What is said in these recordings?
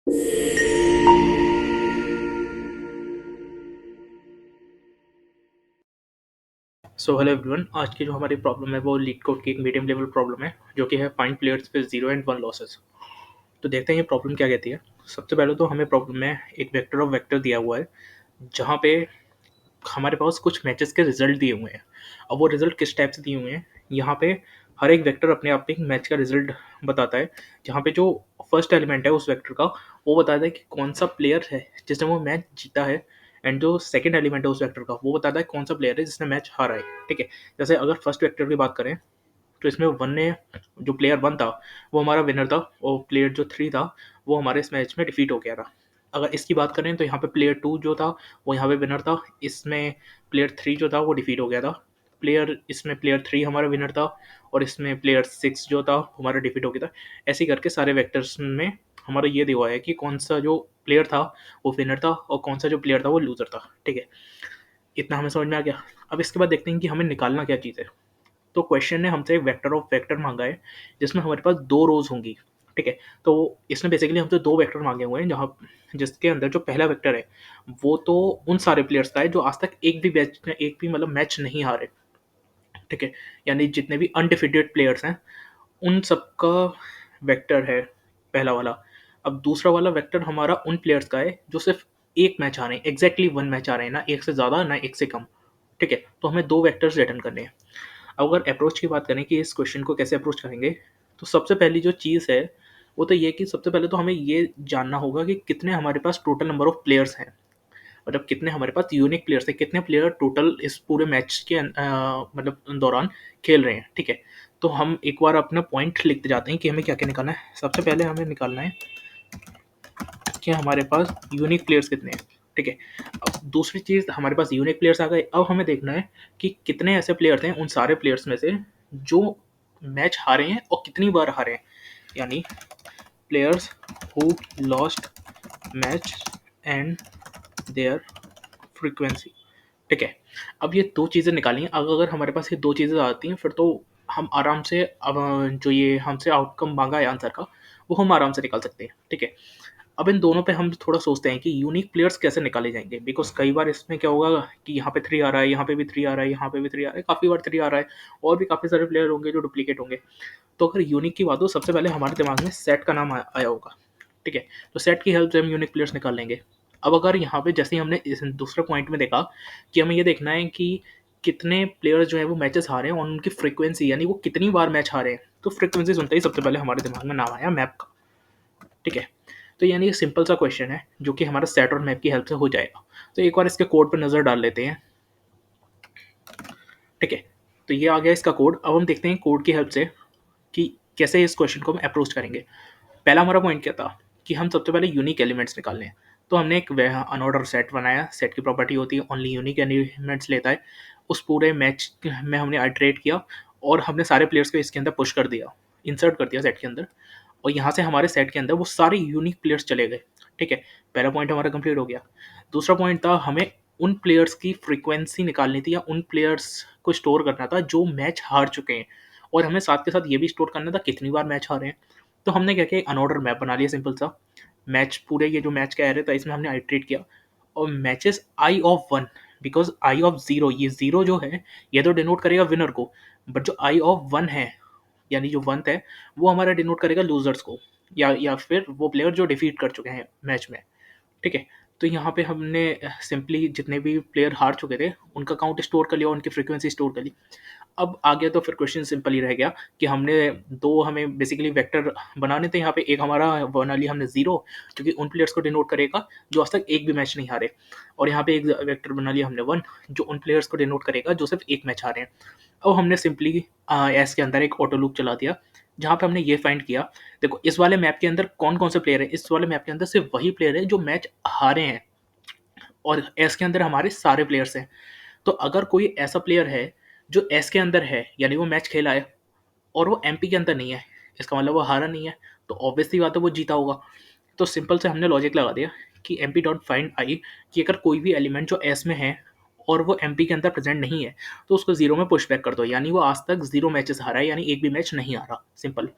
So hello everyone, आज की जो हमारी प्रॉब्लम है वो लीड कोड की एक मीडियम लेवल प्रॉब्लम है जो कि है find players with 0 and 1 losses. तो देखते हैं ये प्रॉब्लम क्या कहती है। सबसे पहले तो हमें प्रॉब्लम में एक वेक्टर ऑफ वेक्टर दिया हुआ है जहाँ पे हमारे पास कुछ मैचेस के रिजल्ट दिए हुए हैं। अब वो रिजल्ट किस टाइप से दिए हुए हैं, यहाँ पे हर एक वेक्टर अपने आप में एक मैच का रिजल्ट बताता है। जहाँ पे जो फर्स्ट एलिमेंट है उस वेक्टर का वो बताता है कि कौन सा प्लेयर है जिसने वो मैच जीता है, एंड जो सेकंड एलिमेंट है उस वेक्टर का वो बताता है कौन सा प्लेयर है जिसने मैच हारा है। ठीक है, जैसे अगर फर्स्ट वेक्टर की बात करें तो इसमें वन ने जो प्लेयर वन था वो हमारा विनर था, और प्लेयर जो थ्री था वो हमारे इस मैच में डिफीट हो गया था। अगर इसकी बात करें तो यहाँ पे प्लेयर टू जो था वो यहाँ पे विनर था, इसमें प्लेयर थ्री जो था वो डिफीट हो गया था। इसमें प्लेयर थ्री हमारा विनर था, और इसमें प्लेयर सिक्स जो था हमारा डिफीट हो गया था। ऐसे ही करके सारे वेक्टर्स में हमारा ये दिया हुआ है कि कौन सा जो प्लेयर था वो विनर था और कौन सा जो प्लेयर था वो लूजर था। ठीक है, इतना हमें समझ में आ गया। अब इसके बाद देखते हैं कि हमें निकालना क्या चीज़ है। तो क्वेश्चन ने हमसे एक वेक्टर ऑफ वेक्टर मांगा है जिसमें हमारे पास दो रोज होंगी। ठीक है, तो इसने बेसिकली हमसे दो वेक्टर मांगे हुए हैं, जहाँ जिसके अंदर जो पहला वेक्टर है वो तो उन सारे प्लेयर्स का है जो आज तक एक भी मतलब मैच नहीं हारे। ठीक है, यानी जितने भी अनडिफिटेड प्लेयर्स हैं उन सबका वेक्टर है पहला वाला। अब दूसरा वाला वेक्टर हमारा उन प्लेयर्स का है जो सिर्फ एक मैच आ रहे हैं, एग्जैक्टली वन मैच आ रहे हैं, ना एक से ज़्यादा ना एक से कम। ठीक है, तो हमें दो वेक्टर्स रिटर्न करने हैं। अब अगर अप्रोच की बात करें कि इस क्वेश्चन को कैसे अप्रोच करेंगे, तो सबसे पहली जो चीज़ है वो तो ये कि सबसे पहले तो हमें ये जानना होगा कि कितने हमारे पास टोटल नंबर ऑफ प्लेयर्स हैं। मतलब कितने हमारे पास यूनिक प्लेयर्स हैं, कितने प्लेयर टोटल इस पूरे मैच के मतलब दौरान खेल रहे हैं। ठीक है, तो हम एक बार अपना पॉइंट लिखते जाते हैं कि हमें क्या क्या निकालना है। सबसे पहले हमें निकालना है कि हमारे पास यूनिक प्लेयर्स कितने हैं। ठीक है, अब दूसरी चीज़ हमारे पास यूनिक प्लेयर्स आ गए। अब हमें देखना है कि कितने ऐसे प्लेयर्स हैं उन सारे प्लेयर्स में से जो मैच हारे हैं और कितनी बार हारे हैं, यानी players who lost match and there frequency. ठीक है, अब ये दो चीज़ें निकाली हैं। अब अगर हमारे पास ये दो चीज़ें आती हैं फिर तो हम आराम से अब जो ये हमसे आउटकम मांगा है आंसर का वो हम आराम से निकाल सकते हैं। ठीक है, अब इन दोनों पे हम थोड़ा सोचते हैं कि यूनिक प्लेयर्स कैसे निकाले जाएंगे, बिकॉज कई बार इसमें क्या होगा कि यहाँ पे थ्री आ रहा है, यहाँ पे भी थ्री आ रहा है, यहाँ पे भी थ्री आ रहा है, काफ़ी बार थ्री आ रहा है, और भी काफ़ी सारे प्लेयर होंगे जो डुप्लीकेट होंगे। तो अगर यूनिक की बात हो, सबसे पहले हमारे दिमाग में सेट का नाम आया होगा। ठीक है, तो सेट की हेल्प से हम यूनिक प्लेयर्स निकाल लेंगे। अब अगर यहाँ पे जैसे ही हमने इस दूसरे पॉइंट में देखा कि हमें ये देखना है कि कितने प्लेयर्स जो है वो मैचेस हारे हैं और उनकी फ्रीक्वेंसी यानी वो कितनी बार मैच हारे हैं, तो फ्रीक्वेंसी सुनते ही सबसे पहले हमारे दिमाग में नाम आया मैप का। ठीक है, तो यानी ये सिंपल सा क्वेश्चन है जो कि हमारा सेट और मैप की हेल्प से हो जाएगा। तो एक बार इसके कोड पर नज़र डाल लेते हैं। ठीक है, तो ये आ गया इसका कोड। अब हम देखते हैं कोड की हेल्प से कि कैसे इस क्वेश्चन को हम अप्रोच करेंगे। पहला हमारा पॉइंट क्या था कि हम सबसे पहले यूनिक एलिमेंट्स निकालने हैं। तो हमने एक अनऑर्डर सेट बनाया। सेट की प्रॉपर्टी होती है ओनली यूनिक एलिमेंट्स लेता है। उस पूरे मैच में हमने आइट्रेट किया और हमने सारे प्लेयर्स को इसके अंदर पुश कर दिया, इंसर्ट कर दिया सेट के अंदर, और यहाँ से हमारे सेट के अंदर वो सारे यूनिक प्लेयर्स चले गए। ठीक है, पहला पॉइंट हमारा कंप्लीट हो गया। दूसरा पॉइंट था हमें उन प्लेयर्स की फ्रीक्वेंसी निकालनी थी, या उन प्लेयर्स को स्टोर करना था जो मैच हार चुके हैं, और हमें साथ के साथ ये भी स्टोर करना था कितनी बार मैच हारे हैं। तो हमने क्या किया, अनऑर्डर मैप बना लिया सिंपल सा। मैच पूरे ये जो मैच का एरे था इसमें हमने आइट्रेट किया, और matches I of one, because I of zero, ये जीरो जो है ये तो डिनोट करेगा विनर को, बट जो आई ऑफ वन है यानी जो वंथ है वो हमारा डिनोट करेगा लूजर्स को, या फिर वो प्लेयर जो डिफीट कर चुके हैं मैच में। ठीक है, तो यहाँ पे हमने सिंपली जितने भी प्लेयर हार चुके थे उनका काउंट स्टोर कर लिया, उनकी फ्रीक्वेंसी स्टोर कर ली। अब आ गया तो फिर क्वेश्चन सिंपल ही रह गया कि हमने दो हमें बेसिकली वेक्टर बनाने थे। यहाँ पे एक हमारा बना लिया हमने जीरो, जो कि उन प्लेयर्स को डिनोट करेगा जो आज तक एक भी मैच नहीं हारे, और यहाँ पे एक वेक्टर बना लिया हमने वन, जो उन प्लेयर्स को डिनोट करेगा जो सिर्फ एक मैच हारे हैं। अब हमने सिंपली एस के अंदर एक ऑटो लूप चला दिया जहाँ पे हमने ये फाइंड किया। देखो इस वाले मैप के अंदर कौन कौन से प्लेयर है, इस वाले मैप के अंदर सिर्फ वही प्लेयर है जो मैच हारे हैं, और एस के अंदर हमारे सारे प्लेयर्स हैं। तो अगर कोई ऐसा प्लेयर है जो एस के अंदर है यानी वो मैच खेला है और वो एमपी के अंदर नहीं है, इसका मतलब वो हारा नहीं है, तो ऑब्वियसली बात है वो जीता होगा। तो सिंपल से हमने लॉजिक लगा दिया कि M P dot find I, कि अगर कोई भी एलिमेंट जो एस में है और वो एम पी के अंदर प्रेजेंट नहीं है तो उसको जीरो में पुश बैक कर दो, यानी वो आज तक जीरो मैचेस हारा है, यानी एक भी मैच नहीं हारा। सिंपल।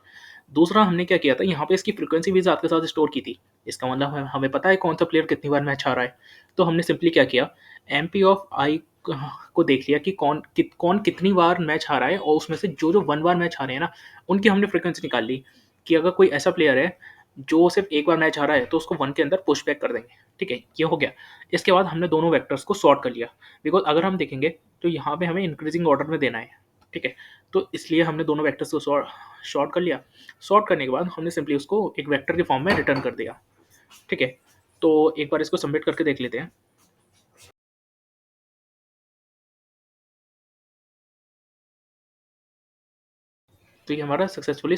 दूसरा हमने क्या किया था, यहाँ पे इसकी फ्रीक्वेंसी भी साथ के साथ स्टोर की थी। इसका मतलब हमें पता है कौन सा प्लेयर कितनी बार मैच हारा है। तो हमने सिंपली क्या किया, एमपी ऑफ आई को देख लिया कि कौन कितनी बार मैच हारा है, और उसमें से जो 1 बार मैच हारे हैं ना, उनकी हमने फ्रीक्वेंसी निकाल ली कि अगर कोई ऐसा प्लेयर है जो सिर्फ़ 1 बार मैच हारा है, तो उसको 1 के अंदर पुश बैक कर देंगे, ठीक है? ये हो गया। इसके बाद हमने दोनों वेक्टर्स को सॉर्ट कर लिया, बिकॉज़ अगर हम देखेंगे तो यहाँ पे हमें इंक्रीज़िंग ऑर्डर में देना है, ठीक है? तो इसलिए हमने दोनों वेक्टर्स को सॉर्ट कर लिया। सॉर्ट करने के बाद हमने सिंपली उसको एक वेक्टर के फॉर्म में रिटर्न कर दिया, ठीक है? तो एक बार इसको सबमिट करके देख लेते हैं। तो ये हमारा सक्सेसफुली